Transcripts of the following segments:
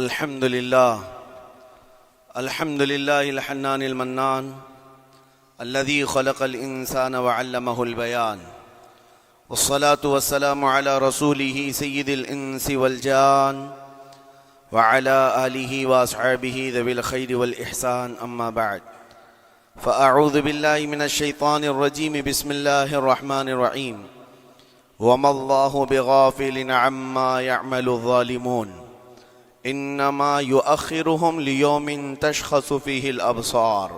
الحمد لله الحنان المنان الذي خلق الإنسان وعلمه البيان والصلاة والسلام على رسوله سيد الإنس والجان وعلى آله وأصحابه ذوي الخير والإحسان أما بعد فأعوذ بالله من الشيطان الرجيم بسم الله الرحمن الرحيم وما الله بغافل عما يعمل الظالمون انما يؤخرهم ليوم تشخص فيه الابصار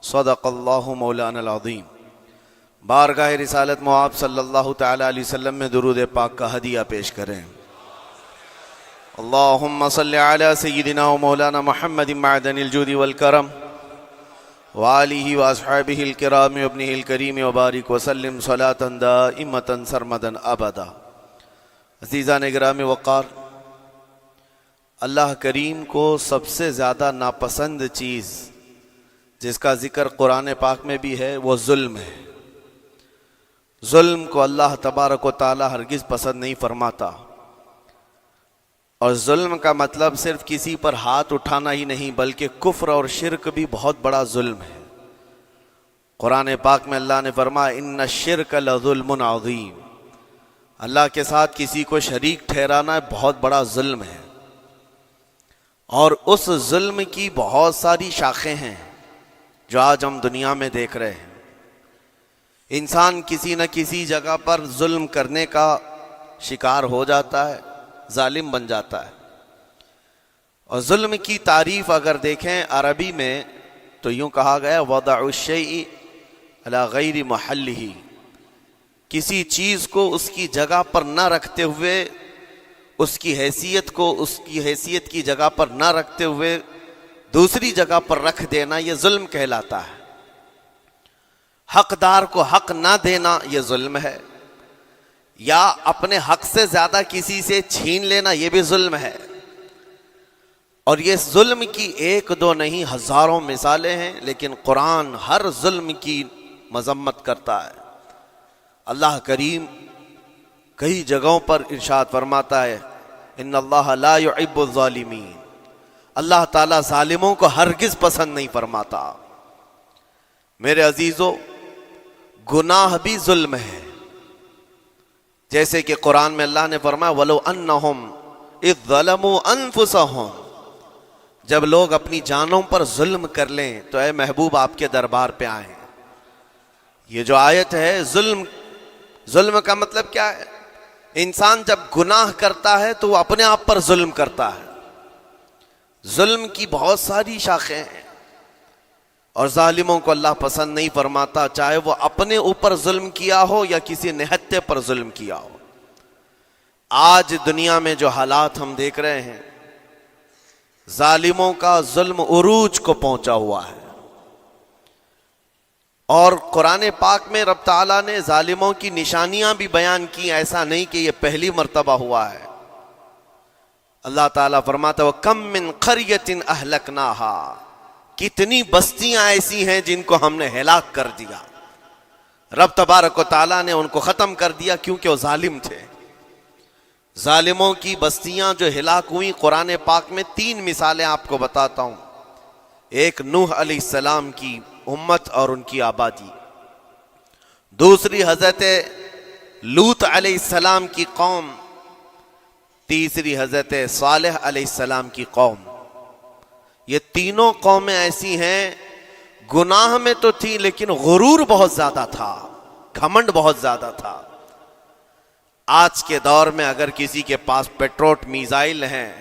صدق اللہ مولانا العظیم۔ بارگاہ رسالت مواب صلی اللہ تعالی علیہ وسلم میں درود پاک کا ہدیہ پیش کریں۔ اللہم صلی علی سیدنا و مولانا محمد معدن الجود والکرم وآلہ واصحابہ الکرام وابنہ الکریم وبارک وسلم صلاة دائمة سرمدا ابدا۔ عزیزان گرامی وقار، اللہ کریم کو سب سے زیادہ ناپسند چیز جس کا ذکر قرآن پاک میں بھی ہے وہ ظلم ہے۔ ظلم کو اللہ تبارک و تعالی ہرگز پسند نہیں فرماتا، اور ظلم کا مطلب صرف کسی پر ہاتھ اٹھانا ہی نہیں بلکہ کفر اور شرک بھی بہت بڑا ظلم ہے۔ قرآن پاک میں اللہ نے فرمایا ان الشرک لظلم عظیم، اللہ کے ساتھ کسی کو شریک ٹھہرانا بہت بڑا ظلم ہے، اور اس ظلم کی بہت ساری شاخیں ہیں جو آج ہم دنیا میں دیکھ رہے ہیں۔ انسان کسی نہ کسی جگہ پر ظلم کرنے کا شکار ہو جاتا ہے، ظالم بن جاتا ہے۔ اور ظلم کی تعریف اگر دیکھیں عربی میں تو یوں کہا گیا وضع الشیء علی غیر محلہ، کسی چیز کو اس کی جگہ پر نہ رکھتے ہوئے، اس کی حیثیت کو اس کی حیثیت کی جگہ پر نہ رکھتے ہوئے دوسری جگہ پر رکھ دینا، یہ ظلم کہلاتا ہے۔ حقدار کو حق نہ دینا یہ ظلم ہے، یا اپنے حق سے زیادہ کسی سے چھین لینا یہ بھی ظلم ہے۔ اور یہ ظلم کی ایک دو نہیں ہزاروں مثالیں ہیں، لیکن قرآن ہر ظلم کی مذمت کرتا ہے۔ اللہ کریم کئی جگہوں پر ارشاد فرماتا ہے ان اللہ لا يحب الظالمین، اللہ تعالیٰ ظالموں کو ہرگز پسند نہیں فرماتا۔ میرے عزیزو، گناہ بھی ظلم ہے، جیسے کہ قرآن میں اللہ نے فرمایا وَلَوْ أَنَّهُمْ إِذْ ظَلَمُوا أَنفُسَهُمْ، جب لوگ اپنی جانوں پر ظلم کر لیں تو اے محبوب آپ کے دربار پہ آئیں۔ یہ جو آیت ہے ظلم کا مطلب کیا ہے؟ انسان جب گناہ کرتا ہے تو وہ اپنے آپ پر ظلم کرتا ہے۔ ظلم کی بہت ساری شاخیں ہیں، اور ظالموں کو اللہ پسند نہیں فرماتا، چاہے وہ اپنے اوپر ظلم کیا ہو یا کسی نہتے پر ظلم کیا ہو۔ آج دنیا میں جو حالات ہم دیکھ رہے ہیں، ظالموں کا ظلم عروج کو پہنچا ہوا ہے، اور قرآن پاک میں رب تعالیٰ نے ظالموں کی نشانیاں بھی بیان کی، ایسا نہیں کہ یہ پہلی مرتبہ ہوا ہے۔ اللہ تعالیٰ فرماتا ہے وَكَم مِّن قَرْيَةٍ أَهْلَكْنَاهَا، کتنی بستیاں ایسی ہیں جن کو ہم نے ہلاک کر دیا۔ رب تبارک و تعالیٰ نے ان کو ختم کر دیا کیونکہ وہ ظالم تھے۔ ظالموں کی بستیاں جو ہلاک ہوئیں، قرآن پاک میں 3 مثالیں آپ کو بتاتا ہوں۔ ایک نوح علیہ السلام کی امت اور ان کی آبادی، دوسری حضرت لوط علیہ السلام کی قوم، تیسری حضرت صالح علیہ السلام کی قوم۔ یہ تینوں قومیں ایسی ہیں، گناہ میں تو تھی لیکن غرور بہت زیادہ تھا، گھمنڈ بہت زیادہ تھا۔ آج کے دور میں اگر کسی کے پاس پیٹروٹ میزائل ہیں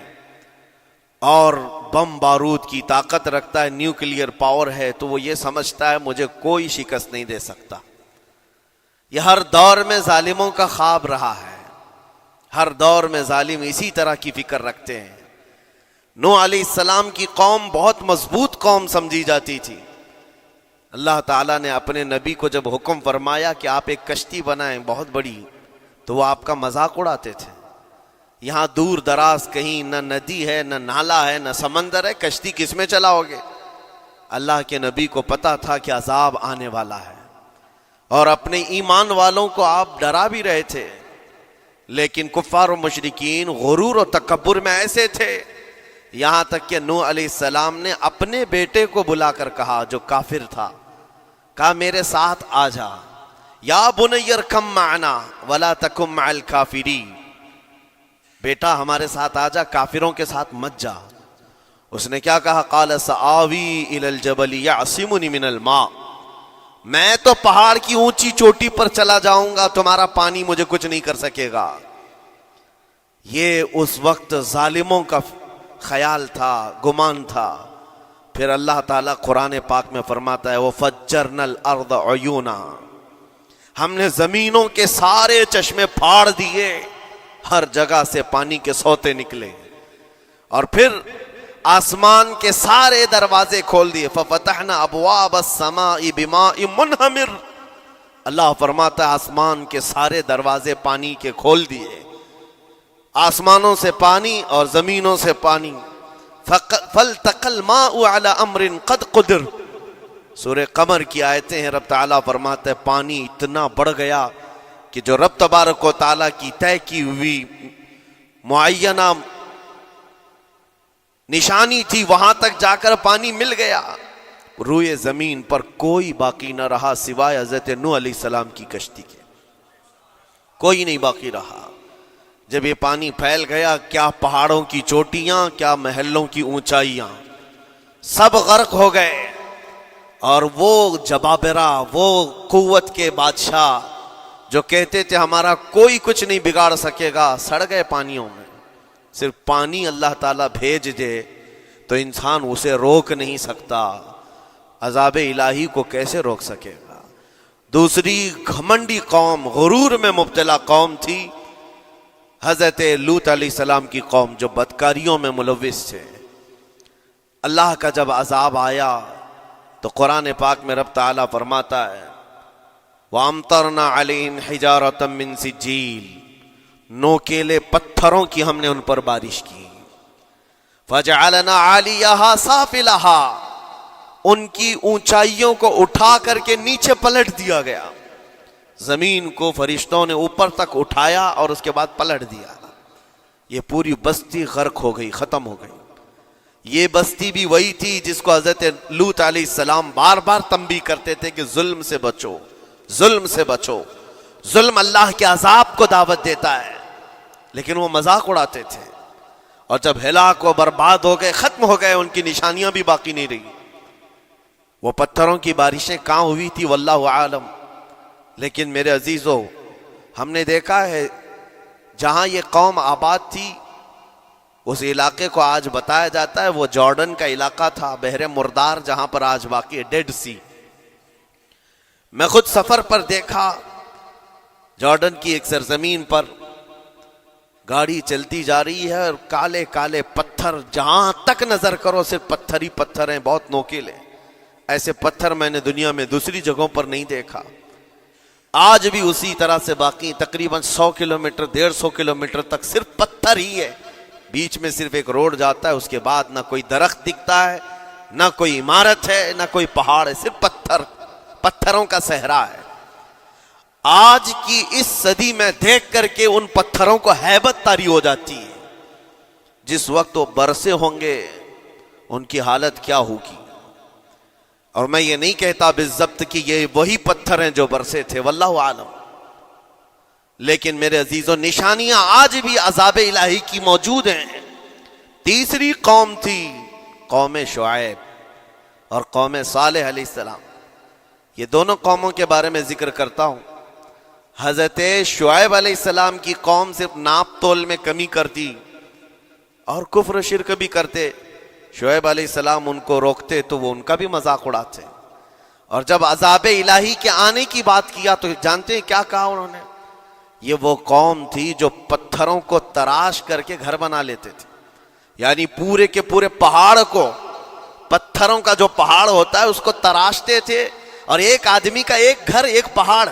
اور بم بارود کی طاقت رکھتا ہے، نیوکلیئر پاور ہے، تو وہ یہ سمجھتا ہے مجھے کوئی شکست نہیں دے سکتا۔ یہ ہر دور میں ظالموں کا خواب رہا ہے، ہر دور میں ظالم اسی طرح کی فکر رکھتے ہیں۔ نوح علیہ السلام کی قوم بہت مضبوط قوم سمجھی جاتی تھی۔ اللہ تعالیٰ نے اپنے نبی کو جب حکم فرمایا کہ آپ ایک کشتی بنائیں بہت بڑی، تو وہ آپ کا مذاق اڑاتے تھے۔ یہاں دور دراز کہیں نہ ندی ہے، نہ نالا ہے، نہ سمندر ہے، کشتی کس میں چلاؤ گے؟ اللہ کے نبی کو پتا تھا کہ عذاب آنے والا ہے، اور اپنے ایمان والوں کو آپ ڈرا بھی رہے تھے، لیکن کفار و مشرکین غرور و تکبر میں ایسے تھے یہاں تک کہ نوح علیہ السلام نے اپنے بیٹے کو بلا کر کہا جو کافر تھا، کہا میرے ساتھ آ جا، یا بنی ارکم معنا ولا تکن مع الکافرین، بیٹا ہمارے ساتھ آ جا، کافروں کے ساتھ مت جا۔ اس نے کیا کہا؟ قال سآوی الی الجبل یعصمنی من الماء، میں تو پہاڑ کی اونچی چوٹی پر چلا جاؤں گا، تمہارا پانی مجھے کچھ نہیں کر سکے گا۔ یہ اس وقت ظالموں کا خیال تھا، گمان تھا۔ پھر اللہ تعالیٰ قرآن پاک میں فرماتا ہے وَفَجَّرْنَا الْأَرْضَ عُيُونًا، ہم نے زمینوں کے سارے چشمے پھاڑ دیے، ہر جگہ سے پانی کے سوتے نکلے، اور پھر آسمان کے سارے دروازے کھول دیے۔ فَفَتَحْنَا أَبْوَابَ السَّمَاءِ بِمَاءٍ مُنْهَمِرٍ، اللہ فرماتا ہے آسمان کے سارے دروازے پانی کے کھول دیے، آسمانوں سے پانی اور زمینوں سے پانی۔ فَالْتَقَى الْمَاءُ عَلَى أَمْرٍ قَدْ قُدِرَ، سورہ قمر کی آیتیں ہیں، رب تعالیٰ فرماتا ہے پانی اتنا بڑھ گیا کہ جو رب تبارک و تعالیٰ کی طے کی ہوئی معینہ نشانی تھی وہاں تک جا کر پانی مل گیا، روئے زمین پر کوئی باقی نہ رہا سوائے حضرت نوح علیہ السلام کی کشتی کے، کوئی نہیں باقی رہا۔ جب یہ پانی پھیل گیا، کیا پہاڑوں کی چوٹیاں، کیا محلوں کی اونچائیاں، سب غرق ہو گئے، اور وہ جبابرہ، وہ قوت کے بادشاہ جو کہتے تھے ہمارا کوئی کچھ نہیں بگاڑ سکے گا، سڑ گئے پانیوں میں۔ صرف پانی اللہ تعالیٰ بھیج دے تو انسان اسے روک نہیں سکتا، عذاب الہی کو کیسے روک سکے گا؟ دوسری گھمنڈی قوم، غرور میں مبتلا قوم تھی حضرت لوط علیہ السلام کی قوم، جو بدکاریوں میں ملوث تھے۔ اللہ کا جب عذاب آیا تو قرآن پاک میں رب تعالیٰ فرماتا ہے وَأَمْطَرْنَا عَلَيْهِمْ حِجَارَةً مِّن سِجِّيلٍ، نوکیلے پتھروں کی ہم نے ان پر بارش کی۔ فَجَعَلْنَا عَالِيَهَا سَافِلَهَا، ان کی اونچائیوں کو اٹھا کر کے نیچے پلٹ دیا گیا، زمین کو فرشتوں نے اوپر تک اٹھایا اور اس کے بعد پلٹ دیا۔ یہ پوری بستی غرق ہو گئی، ختم ہو گئی۔ یہ بستی بھی وہی تھی جس کو حضرت لوط علیہ السلام بار بار تنبیہ کرتے تھے کہ ظلم سے بچو، ظلم سے بچو، ظلم اللہ کے عذاب کو دعوت دیتا ہے، لیکن وہ مذاق اڑاتے تھے، اور جب ہلاک و برباد ہو گئے، ختم ہو گئے، ان کی نشانیاں بھی باقی نہیں رہی۔ وہ پتھروں کی بارشیں کہاں ہوئی تھی واللہ عالم، لیکن میرے عزیزو ہم نے دیکھا ہے جہاں یہ قوم آباد تھی اس علاقے کو آج بتایا جاتا ہے وہ جارڈن کا علاقہ تھا، بحر مردار جہاں پر آج باقی ہے، ڈیڈ سی۔ میں خود سفر پر دیکھا، جارڈن کی ایک سرزمین پر گاڑی چلتی جا رہی ہے اور کالے کالے پتھر، جہاں تک نظر کرو صرف پتھر ہی پتھر ہیں، بہت نوکیلے۔ ایسے پتھر میں نے دنیا میں دوسری جگہوں پر نہیں دیکھا۔ آج بھی اسی طرح سے باقی تقریباً 100 کلومیٹر 150 کلومیٹر تک صرف پتھر ہی ہے، بیچ میں صرف ایک روڈ جاتا ہے، اس کے بعد نہ کوئی درخت دکھتا ہے، نہ کوئی عمارت ہے، نہ کوئی پہاڑ ہے، صرف پتھر، پتھروں کا صحرا ہے۔ آج کی اس صدی میں دیکھ کر کے ان پتھروں کو ہیبت طاری ہو جاتی ہے، جس وقت وہ برسے ہوں گے ان کی حالت کیا ہوگی۔ اور میں یہ نہیں کہتا بالضبط کہ یہ وہی پتھر ہیں جو برسے تھے، واللہ عالم، لیکن میرے عزیزوں نشانیاں آج بھی عذاب الہی کی موجود ہیں۔ تیسری قوم تھی قوم شعیب اور قوم صالح علیہ السلام۔ یہ دونوں قوموں کے بارے میں ذکر کرتا ہوں۔ حضرت شعیب علیہ السلام کی قوم صرف ناپ تول میں کمی کرتی اور کفر و شرک بھی کرتے، شعیب علیہ السلام ان کو روکتے تو وہ ان کا بھی مذاق اڑاتے، اور جب عذاب الہی کے آنے کی بات کیا تو جانتے ہیں کیا کہا انہوں نے؟ یہ وہ قوم تھی جو پتھروں کو تراش کر کے گھر بنا لیتے تھے، یعنی پورے کے پورے پہاڑ کو، پتھروں کا جو پہاڑ ہوتا ہے اس کو تراشتے تھے، اور ایک آدمی کا ایک گھر ایک پہاڑ۔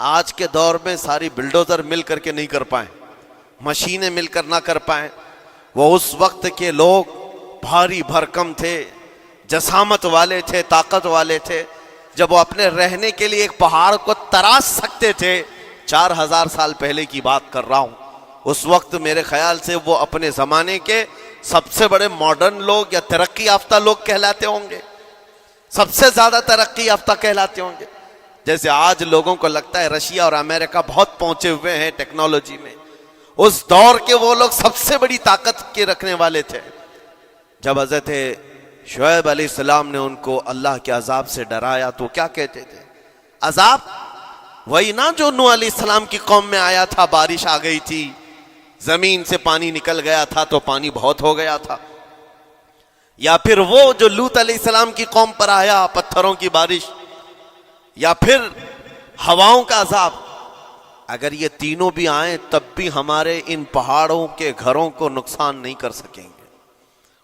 آج کے دور میں ساری بلڈوزر مل کر کے نہیں کر پائیں، مشینیں مل کر نہ کر پائیں، وہ اس وقت کے لوگ بھاری بھرکم تھے، جسامت والے تھے، طاقت والے تھے، جب وہ اپنے رہنے کے لیے ایک پہاڑ کو تراش سکتے تھے۔ 4000 سال پہلے کی بات کر رہا ہوں، اس وقت میرے خیال سے وہ اپنے زمانے کے سب سے بڑے ماڈرن لوگ یا ترقی یافتہ لوگ کہلاتے ہوں گے، سب سے زیادہ ترقی یافتہ کہلاتے ہوں گے. جیسے آج لوگوں کو لگتا ہے رشیا اور امریکہ بہت پہنچے ہوئے ہیں ٹیکنالوجی میں، اس دور کے وہ لوگ سب سے بڑی طاقت کے رکھنے والے تھے. جب حضرت شعیب علیہ السلام نے ان کو اللہ کے عذاب سے ڈرایا تو کیا کہتے تھے؟ عذاب وہی نا جو نوح علیہ السلام کی قوم میں آیا تھا، بارش آ گئی تھی، زمین سے پانی نکل گیا تھا تو پانی بہت ہو گیا تھا. یا پھر وہ جو لوط علیہ السلام کی قوم پر آیا، پتھروں کی بارش، یا پھر ہواؤں کا عذاب. اگر یہ تینوں بھی آئیں تب بھی ہمارے ان پہاڑوں کے گھروں کو نقصان نہیں کر سکیں گے.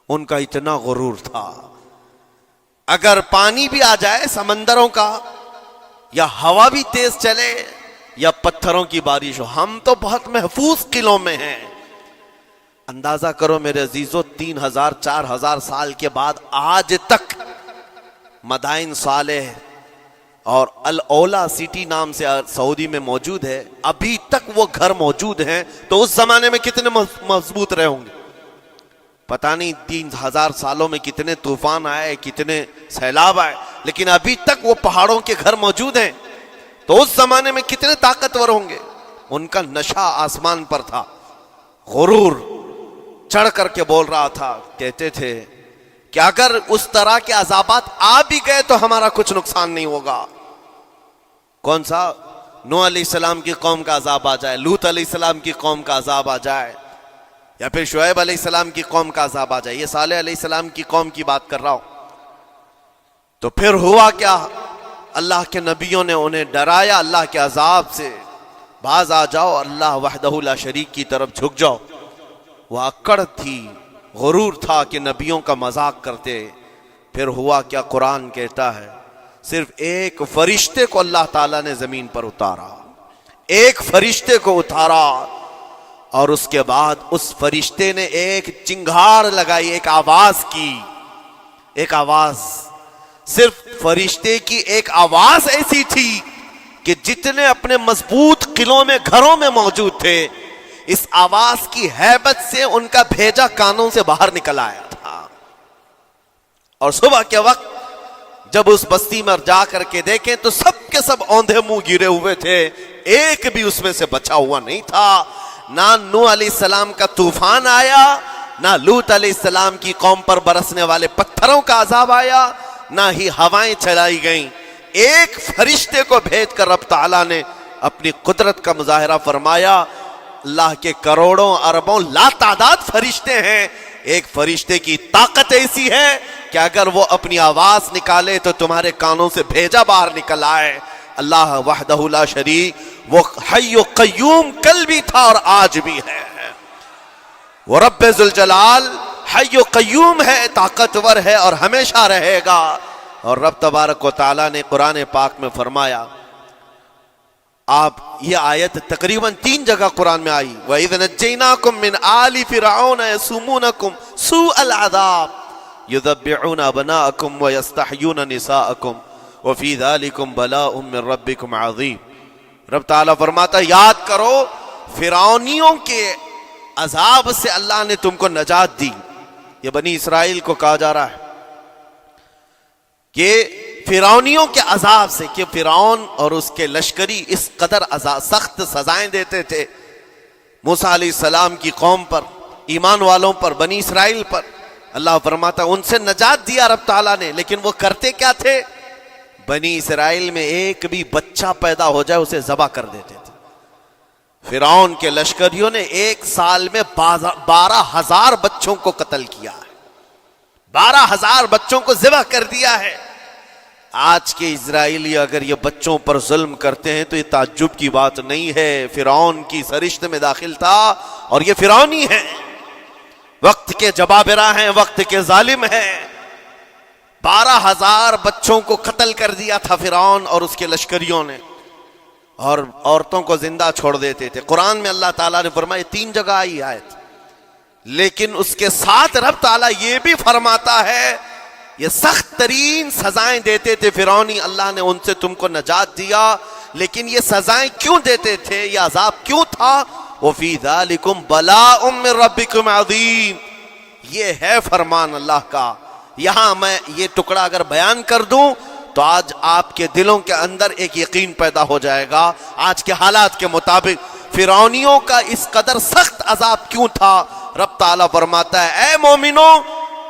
ان کا اتنا غرور تھا. اگر پانی بھی آ جائے سمندروں کا، یا ہوا بھی تیز چلے، یا پتھروں کی بارش ہو، ہم تو بہت محفوظ قلعوں میں ہیں. اندازہ کرو میرے عزیزو، 3000 4000 سال کے بعد آج تک مدائن صالح اور الاولا سٹی نام سے سعودی میں موجود ہے، ابھی تک وہ گھر موجود ہیں. تو اس زمانے میں کتنے مضبوط رہے ہوں گے؟ پتہ نہیں 3000 سالوں میں کتنے طوفان آئے، کتنے سیلاب آئے، لیکن ابھی تک وہ پہاڑوں کے گھر موجود ہیں. تو اس زمانے میں کتنے طاقتور ہوں گے. ان کا نشہ آسمان پر تھا، غرور چڑھ کر کے بول رہا تھا. کہتے تھے کہ اگر اس طرح کے عذابات آ بھی گئے تو ہمارا کچھ نقصان نہیں ہوگا. کون سا؟ نوح علیہ السلام کی قوم کا عذاب آ جائے، لوط علیہ السلام کی قوم کا عذاب آ جائے، یا پھر شعیب علیہ السلام کی قوم کا عذاب آ جائے. یہ صالح علیہ السلام کی قوم کی بات کر رہا ہوں. تو پھر ہوا کیا؟ اللہ کے نبیوں نے انہیں ڈرایا اللہ کے عذاب سے. باز آ جاؤ، اللہ وحدہ لا شریک کی طرف جھک جاؤ. وہ اکڑ تھی، غرور تھا کہ نبیوں کا مذاق کرتے. پھر ہوا کیا؟ قرآن کہتا ہے صرف ایک فرشتے کو اللہ تعالیٰ نے زمین پر اتارا، ایک فرشتے کو اتارا، اور اس کے بعد اس فرشتے نے ایک چنگھاڑ لگائی، ایک آواز کی. ایک آواز، صرف فرشتے کی ایک آواز ایسی تھی کہ جتنے اپنے مضبوط قلعوں میں گھروں میں موجود تھے، اس آواز کی ہیبت سے ان کا بھیجا کانوں سے باہر نکل آیا تھا. اور صبح کے وقت جب اس بستی میں جا کر کے دیکھیں تو سب کے سب اوندھے منہ گرے ہوئے تھے، ایک بھی اس میں سے بچا ہوا نہیں تھا. نہ نوح علیہ السلام کا طوفان آیا، نہ لوط علیہ السلام کی قوم پر برسنے والے پتھروں کا عذاب آیا، نہ ہی ہوائیں چلائی گئیں. ایک فرشتے کو بھیج کر رب تعالیٰ نے اپنی قدرت کا مظاہرہ فرمایا. اللہ کے کروڑوں اربوں لا تعداد فرشتے ہیں، ایک فرشتے کی طاقت ایسی ہے کہ اگر وہ اپنی آواز نکالے تو تمہارے کانوں سے بھیجا باہر نکل آئے. اللہ وحدہ لا شریک، وہ حی و قیوم کل بھی تھا اور آج بھی ہے. وہ رب ذوالجلال حی و قیوم ہے، طاقتور ہے اور ہمیشہ رہے گا. اور رب تبارک و تعالیٰ نے قرآن پاک میں فرمایا، آپ یہ آیت تقریباً 3 جگہ قرآن میں آئی، وَإِذْ نَجَّيْنَاكُمْ مِنْ آلِ فِرْعَوْنَ يَسُومُونَكُمْ سُوءَ الْعَذَابِ يُذَبِّحُونَ أَبْنَاءَكُمْ وَيَسْتَحْيُونَ نِسَاءَكُمْ وَفِي ذَلِكُمْ بَلَاءٌ مِّن رَبِّكُمْ عَظِيمٌ. رب تعالیٰ فرماتا ہے یاد کرو فرعونیوں کے عذاب سے اللہ نے تم کو نجات دی. یہ بنی اسرائیل کو کہا جا رہا ہے کہ فرعونیوں کے عذاب سے، کہ فرعون اور اس کے لشکری اس قدر سخت سزائیں دیتے تھے موسیٰ علیہ السلام کی قوم پر، ایمان والوں پر، بنی اسرائیل پر. اللہ فرماتا ان سے نجات دیا رب تعالیٰ نے، لیکن وہ کرتے کیا تھے؟ بنی اسرائیل میں ایک بھی بچہ پیدا ہو جائے اسے ذبح کر دیتے تھے. فرعون کے لشکریوں نے ایک سال میں 12,000 بچوں کو قتل کیا ہے، 12,000 بچوں کو ذبح کر دیا ہے. آج کے اسرائیلی اگر یہ بچوں پر ظلم کرتے ہیں تو یہ تعجب کی بات نہیں ہے. فرعون کی سرشت میں داخل تھا اور یہ فرعونی ہے، وقت کے جبابرہ ہیں، وقت کے ظالم ہیں. 12,000 بچوں کو قتل کر دیا تھا فرعون اور اس کے لشکریوں نے، اور عورتوں کو زندہ چھوڑ دیتے تھے. قرآن میں اللہ تعالیٰ نے فرمایا 3 جگہ آئی آیت، لیکن اس کے ساتھ رب تعالیٰ یہ بھی فرماتا ہے یہ سخت ترین سزائیں دیتے تھے فرعونی، اللہ نے ان سے تم کو نجات دیا. لیکن یہ سزائیں کیوں دیتے تھے، یہ عذاب کیوں تھا؟ وَفِي ذَلِكُمْ بَلَاءٌ مِّن رَبِّكُمْ عَظِيمٌ. یہ ہے فرمان اللہ کا. یہاں میں یہ ٹکڑا اگر بیان کر دوں تو آج آپ کے دلوں کے اندر ایک یقین پیدا ہو جائے گا. آج کے حالات کے مطابق فرعونیوں کا اس قدر سخت عذاب کیوں تھا؟ رب تعالیٰ فرماتا ہے اے مومنو،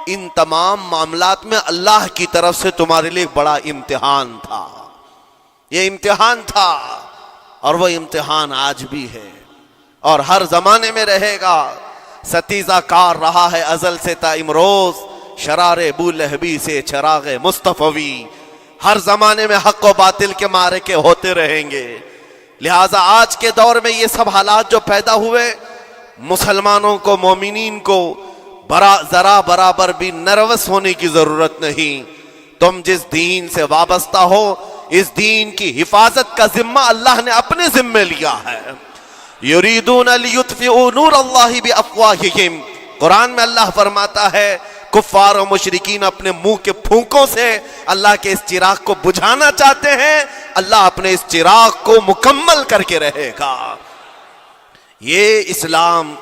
ان تمام معاملات میں اللہ کی طرف سے تمہارے لیے بڑا امتحان تھا. یہ امتحان تھا اور وہ امتحان آج بھی ہے اور ہر زمانے میں رہے گا. ستیزہ کار رہا ہے ازل سے تا امروز، شرار ابو لہبی سے چراغ مصطفی. ہر زمانے میں حق و باطل کے معرکے ہوتے رہیں گے. لہٰذا آج کے دور میں یہ سب حالات جو پیدا ہوئے، مسلمانوں کو، مومنین کو ذرا برابر بھی نروس ہونے کی ضرورت نہیں. تم جس دین سے وابستہ ہو، اس دین کی حفاظت کا ذمہ اللہ نے اپنے ذمے لیا ہے. یریدون لیطفئوا نور اللہ بافواہہم. قرآن میں اللہ فرماتا ہے کفار و مشرکین اپنے منہ کے پھونکوں سے اللہ کے اس چراغ کو بجھانا چاہتے ہیں، اللہ اپنے اس چراغ کو مکمل کر کے رہے گا. یہ اسلام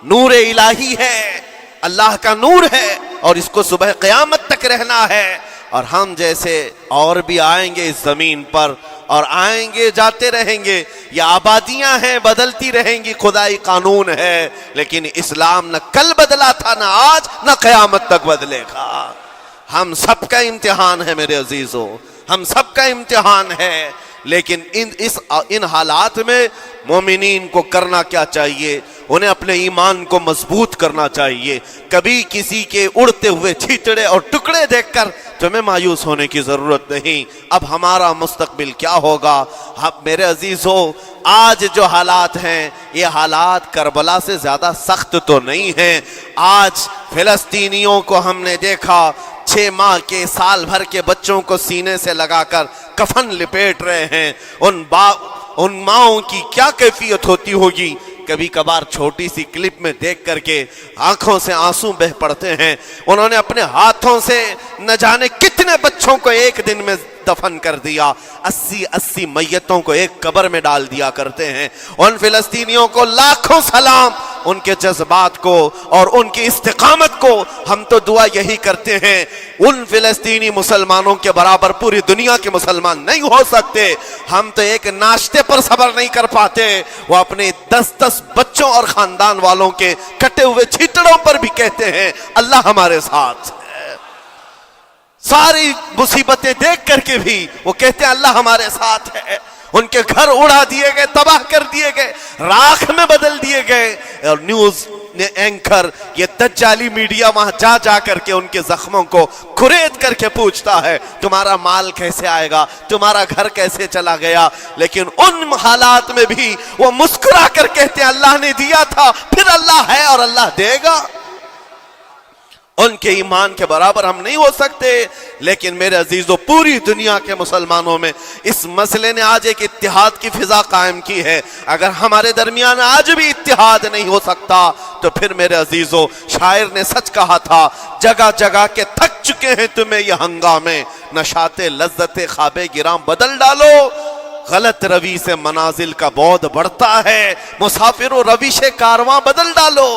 نور الہی ہے، اللہ کا نور ہے اور اس کو صبح قیامت تک رہنا ہے. اور ہم جیسے اور بھی آئیں گے اس زمین پر اور آئیں گے جاتے رہیں گے. یہ آبادیاں ہیں، بدلتی رہیں گی، خدائی قانون ہے، لیکن اسلام نہ کل بدلا تھا، نہ آج، نہ قیامت تک بدلے گا. ہم سب کا امتحان ہے میرے عزیزو، ہم سب کا امتحان ہے. لیکن ان حالات میں مومنین کو کرنا کیا چاہیے؟ انہیں اپنے ایمان کو مضبوط کرنا چاہیے. کبھی کسی کے اڑتے ہوئے چھیٹڑے اور ٹکڑے دیکھ کر تمہیں مایوس ہونے کی ضرورت نہیں. اب ہمارا مستقبل کیا ہوگا؟ میرے عزیزو، آج جو حالات ہیں یہ حالات کربلا سے زیادہ سخت تو نہیں ہیں. آج فلسطینیوں کو ہم نے دیکھا 6 ماہ کے، سال بھر کے بچوں کو سینے سے لگا کر کفن لپیٹ رہے ہیں. ان ماؤں کی کیا کیفیت ہوتی ہوگی؟ کبھی کبھار چھوٹی سی کلپ میں دیکھ کر کے آنکھوں سے آنسو بہ پڑتے ہیں. انہوں نے اپنے ہاتھوں سے نہ جانے کتنے بچوں کو ایک دن میں دفن کر دیا. 80 میتوں کو ایک قبر میں ڈال دیا کرتے ہیں. ان فلسطینیوں کو لاکھوں سلام، ان کے جذبات کو اور ان کی استقامت کو. ہم تو دعا یہی کرتے ہیں ان فلسطینی مسلمانوں کے برابر پوری دنیا کے مسلمان نہیں ہو سکتے. ہم تو ایک ناشتے پر صبر نہیں کر پاتے، وہ اپنے 10 بچوں اور خاندان والوں کے کٹے ہوئے چھیٹڑوں پر بھی کہتے ہیں اللہ ہمارے ساتھ ہے. ساری مصیبتیں دیکھ کر کے بھی وہ کہتے ہیں اللہ ہمارے ساتھ ہے. ان کے گھر اڑا دیے گئے، تباہ کر دیے گئے، راکھ میں بدل دیے گئے. اور نیوز اینکر، یہ دجالی میڈیا وہاں جا کر کے ان کے زخموں کو کھرید کر کے پوچھتا ہے تمہارا مال کیسے آئے گا، تمہارا گھر کیسے چلا گیا. لیکن ان حالات میں بھی وہ مسکرا کر کہتے ہیں اللہ نے دیا تھا، پھر اللہ ہے اور اللہ دے گا. ان کے ایمان کے برابر ہم نہیں ہو سکتے. لیکن میرے عزیزو، پوری دنیا کے مسلمانوں میں اس مسئلے نے آج ایک اتحاد کی فضا قائم کی ہے. اگر ہمارے درمیان آج بھی اتحاد نہیں ہو سکتا تو پھر میرے عزیزو، شاعر نے سچ کہا تھا جگہ جگہ کے تھک چکے ہیں تمہیں یہ ہنگامے، نشاط لذت خواب گراں بدل ڈالو. غلط روی سے منازل کا بعد بڑھتا ہے، مسافر و روش کارواں بدل ڈالو.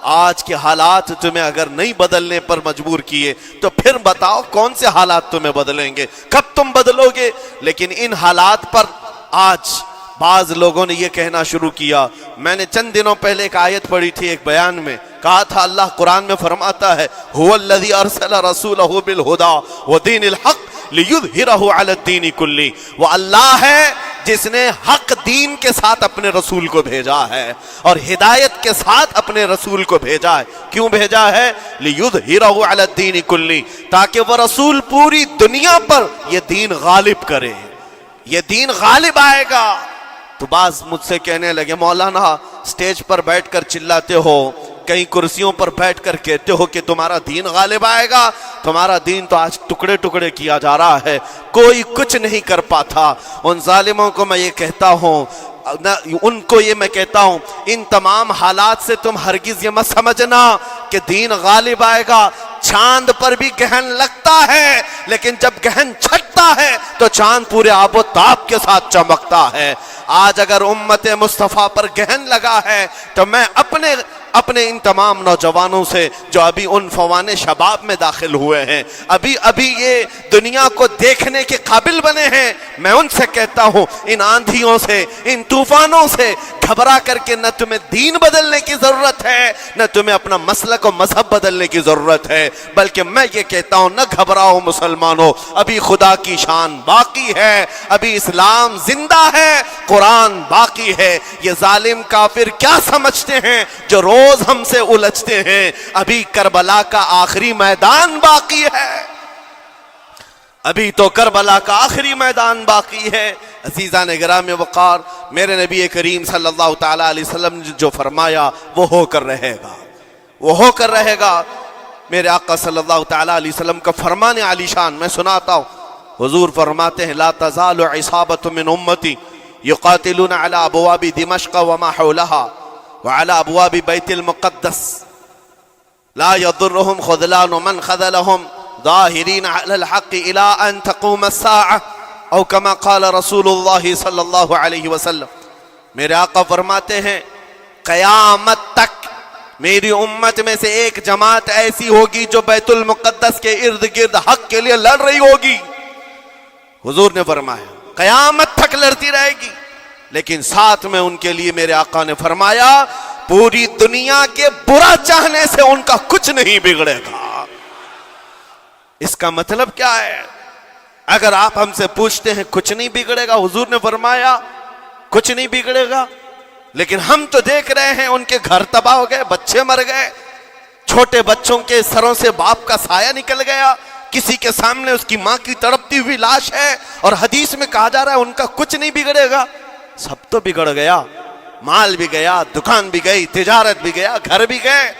آج کے حالات تمہیں اگر نہیں بدلنے پر مجبور کیے تو پھر بتاؤ کون سے حالات تمہیں بدلیں گے، کب تم بدلو گے؟ لیکن ان حالات پر آج بعض لوگوں نے یہ کہنا شروع کیا. میں نے چند دنوں پہلے ایک آیت پڑھی تھی، ایک بیان میں کہا تھا اللہ قرآن میں فرماتا ہے هو الذی ارسل رسولہ بالہدی ودین الحق لیظہرہ علی الدین کلہ. وہ اللہ ہے جس نے حق دین کے ساتھ اپنے رسول کو بھیجا ہے اور ہدایت کے ساتھ اپنے رسول کو بھیجا ہے. کیوں بھیجا ہے؟ لیظہرہ علی الدین کلہ، تاکہ وہ رسول پوری دنیا پر یہ دین غالب کرے. یہ دین غالب آئے گا. تو بعض مجھ سے کہنے لگے مولانا سٹیج پر بیٹھ کر چلاتے ہو، کئی کرسیوں پر بیٹھ کر کہتے ہو کہ تمہارا دین غالب آئے گا. تمہارا دین تو آج ٹکڑے ٹکڑے کیا جا رہا ہے، کوئی کچھ نہیں کر پاتا. ان ظالموں کو میں یہ کہتا ہوں، ان کو یہ میں کہتا ہوں، ان تمام حالات سے تم ہرگز یہ مت سمجھنا کہ دین غالب آئے گا. چاند پر بھی گہن لگتا ہے، لیکن جب گہن چھٹتا ہے تو چاند پورے آب و تاب کے ساتھ چمکتا ہے. آج اگر امت مصطفیٰ پر گہن لگا ہے تو میں اپنے ان تمام نوجوانوں سے جو ابھی ان فوان شباب میں داخل ہوئے ہیں، ابھی یہ دنیا کو دیکھنے کے قابل بنے ہیں، میں ان سے کہتا ہوں ان آندھیوں سے، ان طوفانوں سے گھبرا کر کے نہ تمہیں دین بدلنے کی ضرورت ہے، نہ تمہیں اپنا مسلک و مذہب بدلنے کی ضرورت ہے، بلکہ میں یہ کہتا ہوں نہ گھبراؤ مسلمانوں، ابھی خدا کی شان باقی ہے، ابھی اسلام زندہ ہے، قرآن باقی ہے۔ یہ ظالم کافر کیا سمجھتے ہیں جو روز ہم سے الجھتے ہیں؟ ابھی کربلا کا آخری میدان باقی ہے، ابھی تو کربلا کا آخری میدان باقی ہے۔ عزیزان گرامی وقار، میرے نبی کریم صلی اللہ تعالی علیہ وسلم نے جو فرمایا وہ ہو کر رہے گا، وہ ہو کر رہے گا۔ میرے آقا صلی اللہ تعالی علیہ وسلم کا فرمان عالی شان میں سناتا ہوں۔ حضور فرماتے ہیں لا تزال عصابۃ من امتی یقاتلون علی ابواب دمشق وما حولها وعلى ابواب بیت المقدس لا يضرهم خذلان من خذلهم ظاہرین علی الحق الى ان تقوم الساعة او کما قال رسول اللہ صلی اللہ علیہ وسلم۔ میرے آقا فرماتے ہیں قیامت تک میری امت میں سے ایک جماعت ایسی ہوگی جو بیت المقدس کے ارد گرد حق کے لیے لڑ رہی ہوگی۔ حضور نے فرمایا قیامت تک لڑتی رہے گی، لیکن ساتھ میں ان کے لیے میرے آقا نے فرمایا پوری دنیا کے برا چاہنے سے ان کا کچھ نہیں بگڑے گا۔ اس کا مطلب کیا ہے؟ اگر آپ ہم سے پوچھتے ہیں کچھ نہیں بگڑے گا، حضور نے فرمایا کچھ نہیں بگڑے گا، لیکن ہم تو دیکھ رہے ہیں ان کے گھر تباہ ہو گئے، بچے مر گئے، چھوٹے بچوں کے سروں سے باپ کا سایہ نکل گیا، کسی کے سامنے اس کی ماں کی تڑپتی ہوئی لاش ہے، اور حدیث میں کہا جا رہا ہے ان کا کچھ نہیں بگڑے گا۔ سب تو بگڑ گیا، مال بھی گیا، دکان بھی گئی، تجارت بھی گیا، گھر بھی گئے،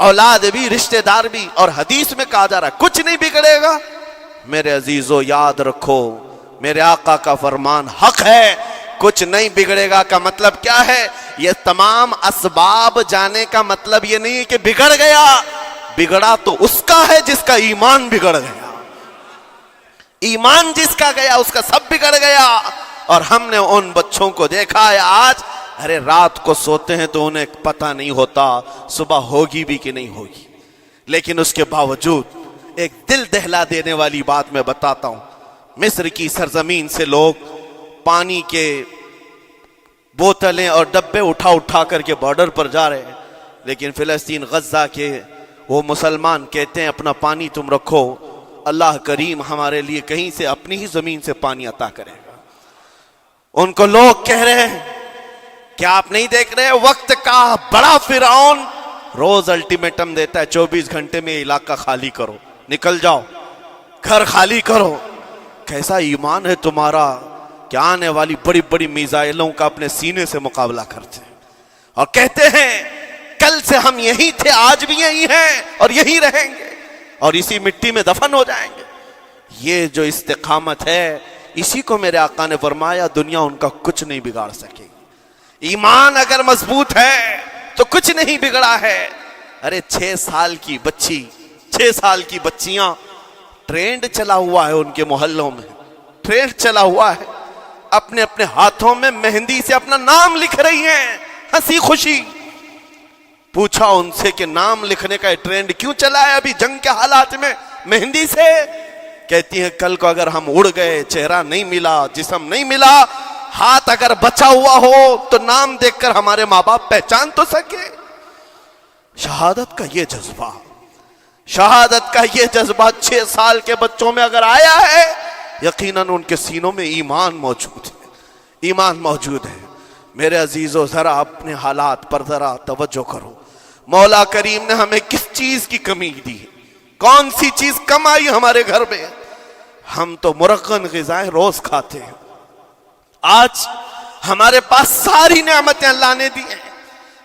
اولاد بھی، رشتہ دار بھی، اور حدیث میں کہا جا رہا ہے کچھ نہیں بگڑے گا۔ میرے عزیزو یاد رکھو میرے آقا کا فرمان حق ہے، کچھ نہیں بگڑے گا کا مطلب کیا ہے؟ یہ تمام اسباب جانے کا مطلب یہ نہیں ہے کہ بگڑ گیا، بگڑا تو اس کا ہے جس کا ایمان بگڑ گیا، ایمان جس کا گیا اس کا سب بگڑ گیا۔ اور ہم نے ان بچوں کو دیکھا ہے آج، ارے رات کو سوتے ہیں تو انہیں پتہ نہیں ہوتا صبح ہوگی بھی کہ نہیں ہوگی، لیکن اس کے باوجود ایک دل دہلا دینے والی بات میں بتاتا ہوں۔ مصر کی سرزمین سے لوگ پانی کے بوتلیں اور ڈبے اٹھا کر کے بارڈر پر جا رہے ہیں، لیکن فلسطین غزہ کے وہ مسلمان کہتے ہیں اپنا پانی تم رکھو، اللہ کریم ہمارے لیے کہیں سے اپنی ہی زمین سے پانی عطا کرے گا۔ ان کو لوگ کہہ رہے ہیں کیا آپ نہیں دیکھ رہے وقت کا بڑا فرعون روز الٹیمیٹم دیتا ہے 24 گھنٹے میں علاقہ خالی کرو، نکل جاؤ، گھر خالی کرو۔ کیسا ایمان ہے تمہارا کہ آنے والی بڑی بڑی میزائلوں کا اپنے سینے سے مقابلہ کرتے ہیں، اور کہتے ہیں کل سے ہم یہی تھے، آج بھی یہی ہیں اور یہی رہیں گے اور اسی مٹی میں دفن ہو جائیں گے۔ یہ جو استقامت ہے اسی کو میرے آقا نے فرمایا دنیا ان کا کچھ نہیں بگاڑ سکے گی۔ ایمان اگر مضبوط ہے تو کچھ نہیں بگڑا ہے۔ ارے 6 سال کی بچی، 6 سال کی بچیاں، ٹرینڈ چلا ہوا ہے ان کے محلوں میں، ٹرینڈ چلا ہوا ہے، اپنے اپنے ہاتھوں میں مہندی سے اپنا نام لکھ رہی ہیں ہنسی خوشی۔ پوچھا ان سے کہ نام لکھنے کا ٹرینڈ کیوں چلا ہے ابھی جنگ کے حالات میں مہندی سے؟ کہتی ہیں کل کو اگر ہم اڑ گئے، چہرہ نہیں ملا، جسم نہیں ملا، ہاتھ اگر بچا ہوا ہو تو نام دیکھ کر ہمارے ماں باپ پہچان تو سکے۔ شہادت کا یہ جذبہ، شہادت کا یہ جذبہ 6 سال کے بچوں میں اگر آیا ہے، یقیناً ان کے سینوں میں ایمان موجود ہے، ایمان موجود ہے۔ میرے عزیزو ذرا اپنے حالات پر ذرا توجہ کرو، مولا کریم نے ہمیں کس چیز کی کمی دی ہے؟ کون سی چیز کم آئی ہمارے گھر میں؟ ہم تو مرغن غذائیں روز کھاتے ہیں، آج ہمارے پاس ساری نعمتیں اللہ نے دی ہیں،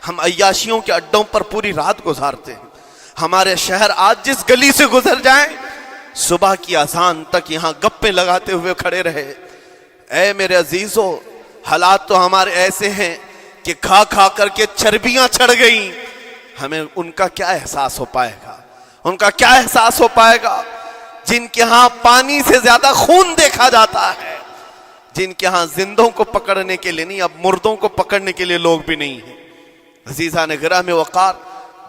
ہم عیاشیوں کے اڈوں پر پوری رات گزارتے ہیں۔ ہمارے شہر آج جس گلی سے گزر جائیں صبح کی اذان تک یہاں گپیں لگاتے ہوئے کھڑے رہے۔ اے میرے عزیزو حالات تو ہمارے ایسے ہیں کہ کھا کھا کر کے چربیاں چڑھ گئیں، ہمیں ان کا کیا احساس ہو پائے گا؟ ان کا کیا احساس ہو پائے گا جن کے ہاں پانی سے زیادہ خون دیکھا جاتا ہے، جن کے ہاں زندوں کو پکڑنے کے لیے نہیں اب مردوں کو پکڑنے کے لیے لوگ بھی نہیں ہیں۔ عزیزان گرامی وقار،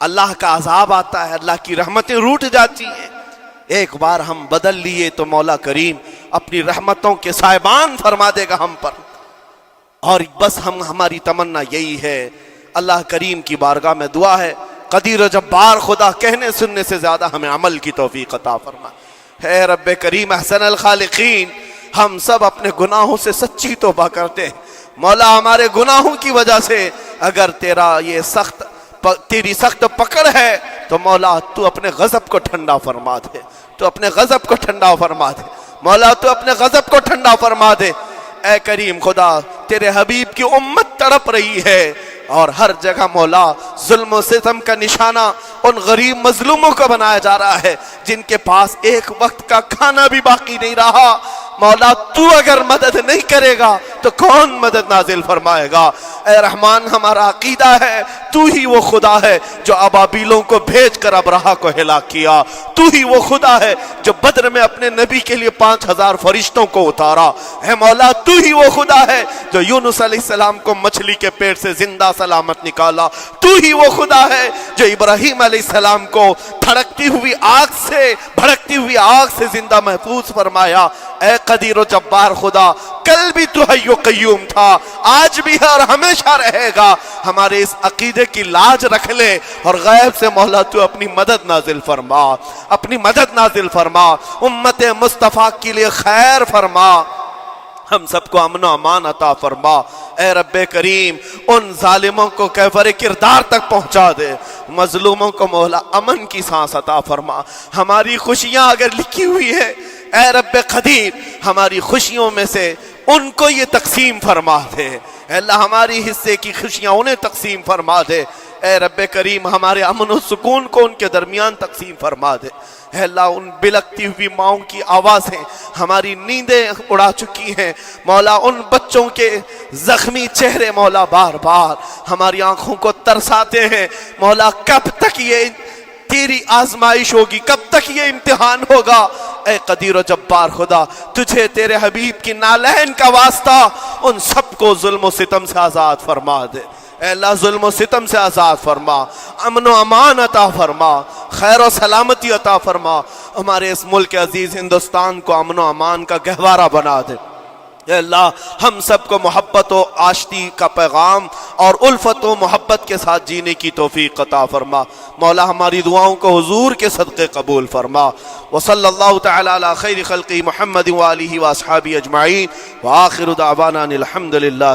اللہ کا عذاب آتا ہے، اللہ کی رحمتیں روٹ جاتی ہیں۔ ایک بار ہم بدل لیے تو مولا کریم اپنی رحمتوں کے سائبان فرما دے گا ہم پر، اور بس ہماری تمنا یہی ہے۔ اللہ کریم کی بارگاہ میں دعا ہے، قدیر و جبار خدا کہنے سننے سے زیادہ ہمیں عمل کی توفیق عطا فرما۔ اے رب کریم احسن الخالقین، ہم سب اپنے گناہوں سے سچی توبہ کرتے ہیں مولا۔ ہمارے گناہوں کی وجہ سے اگر تیری سخت پکڑ ہے تو مولا تو اپنے غضب کو ٹھنڈا فرما دے، تو اپنے غضب کو ٹھنڈا فرما دے مولا، تو اپنے غضب کو ٹھنڈا فرما دے۔ اے کریم خدا، تیرے حبیب کی امت تڑپ رہی ہے، اور ہر جگہ مولا ظلم و ستم کا نشانہ ان غریب مظلوموں کو بنایا جا رہا ہے جن کے پاس ایک وقت کا کھانا بھی باقی نہیں رہا۔ مولا تو اگر مدد نہیں کرے گا تو کون مدد نازل فرمائے گا؟ اے رحمان، ہمارا عقیدہ ہے تو ہی وہ خدا ہے جو ابابیلوں کو بھیج کر ابرہہ کو ہلاک کیا، تو ہی وہ خدا ہے جو بدر میں اپنے نبی کے لیے 5000 فرشتوں کو اتارا۔ اے مولا، تو ہی وہ خدا ہے جو یونس علیہ السلام کو مچھلی کے پیٹ سے زندہ سلامت نکالا، تو ہی وہ خدا ہے جو ابراہیم علیہ السلام کو بھڑکتی ہوئی آگ سے زندہ محفوظ فرمایا۔ اے قدیر و جبار خدا، کل بھی تو حی و قیوم تھا، آج بھی ہے اور ہمیشہ رہے گا۔ ہمارے اس عقیدے کی لاج رکھ لے، اور غیب سے مولا تو اپنی مدد نازل فرما، اپنی مدد نازل فرما، امت مصطفیٰ کے لیے خیر فرما، ہم سب کو امن و امان عطا فرما۔ اے رب کریم، ان ظالموں کو کیفر کردار تک پہنچا دے، مظلوموں کو مولا امن کی سانس عطا فرما۔ ہماری خوشیاں اگر لکھی ہوئی ہے اے رب قدیر، ہماری خوشیوں میں سے ان کو یہ تقسیم فرما دے۔ اے اللہ، ہماری حصے کی خوشیاں انہیں تقسیم فرما دے۔ اے رب کریم، ہمارے امن و سکون کو ان کے درمیان تقسیم فرما دے۔ اے اللہ، ان بلکتی ہوئی ماؤں کی آوازیں ہماری نیندیں اڑا چکی ہیں مولا، ان بچوں کے زخمی چہرے مولا بار بار ہماری آنکھوں کو ترساتے ہیں مولا۔ کب تک یہ تیری آزمائش ہوگی، کب تک یہ امتحان ہوگا؟ اے قدیر و جبار خدا، تجھے تیرے حبیب کی نالین کا واسطہ ان سب کو ظلم و ستم سے آزاد فرما دے۔ اے اللہ، ظلم و ستم سے آزاد فرما، امن و امان عطا فرما، خیر و سلامتی عطا فرما۔ ہمارے اس ملک عزیز ہندوستان کو امن و امان کا گہوارہ بنا دے۔ اے اللہ، ہم سب کو محبت و آشتی کا پیغام اور الفت و محبت کے ساتھ جینے کی توفیق عطا فرما۔ مولا، ہماری دعاؤں کو حضور کے صدقے قبول فرما۔ وصلی اللہ تعالی علی خیر خلقہ محمد وآلہ واصحابہ اجمعین، وآخر دعوانا الحمد للہ۔